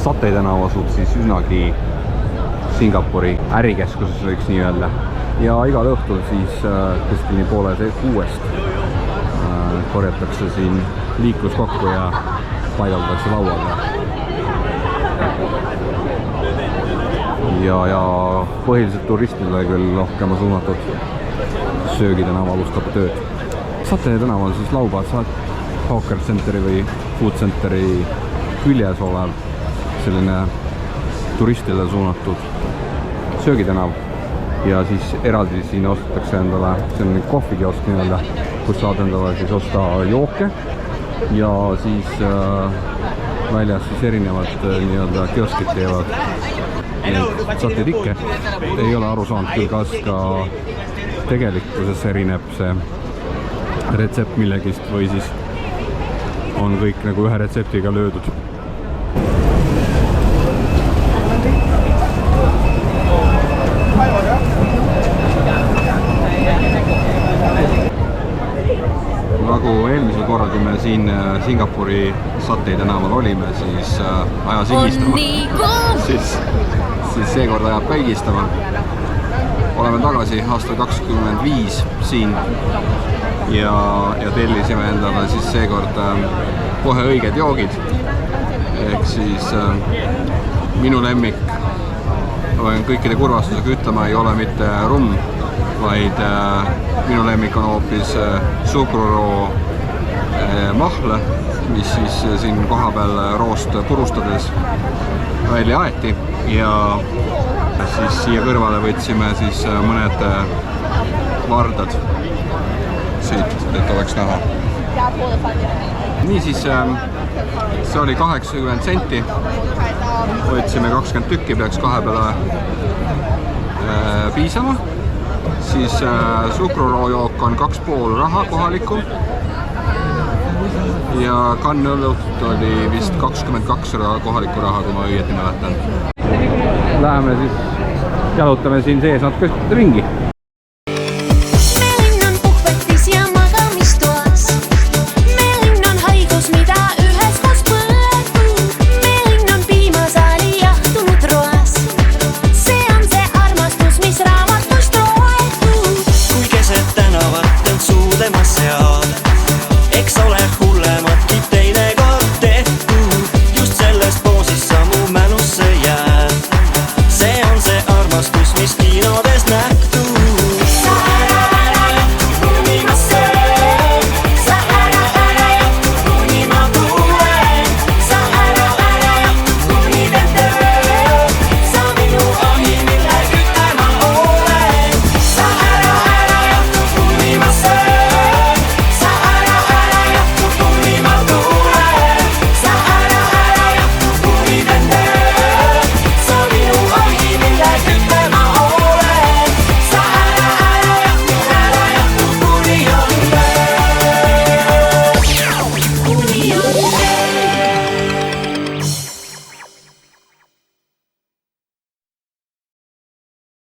Satay tänav asub siis üsnagi Singapuri ärikeskuses võiks nii öelda. Ja igal õhtul siis kuskil nii poole 6 korjatakse siin liiklus kokku ja paigaldatakse lauaga. Ja põhiliselt turistidele küll rohkem suunatud söögitänava alustab tööd. Satay tänaval siis Laubaad Hawker Centeri või Food Centeri küljes olev selline turistidele suunatud söögitänav. Ja siis eraldi siin ostetakse endale selline kohvikiosk nii-öelda, kus saad endale siis osta jooke ja siis väljas siis erinevad nii-öelda kioskid teevad satay tikke. Ei ole aru saanud küll, kas ka tegelikkuses erineb see retsept millegist või siis on kõik nagu ühe retseptiga löödud. Nagu eelmisel korral, kui me siin Singapuri Satay tänaval olime, siis ajas higistama. Siis seekord ajab ka higistama. Oleme tagasi aastal 25 siin ja tellisime endale siis seekord kohe õiged joogid. Ehk siis minu lemmik, olen kõikide kurvastusega ütlema, ei ole mitte rumm, vaid minu lemmik on hoopis suhkruroo mahle, mis siis siin koha peal roost purustades välja aeti ja siis siia kõrvale võtsime siis mõned vardad siit, et oleks näha. Niisiis, see oli 80 senti, võtsime 20 tükki, peaks kahe peale piisama. Siis suhkruroojook on 2,5 raha kohalikku ja kannõlut oli vist 22 kohalikku raha, kui ma õieti mäletan. Läheme siis, jalutame siin sees natuke ringi.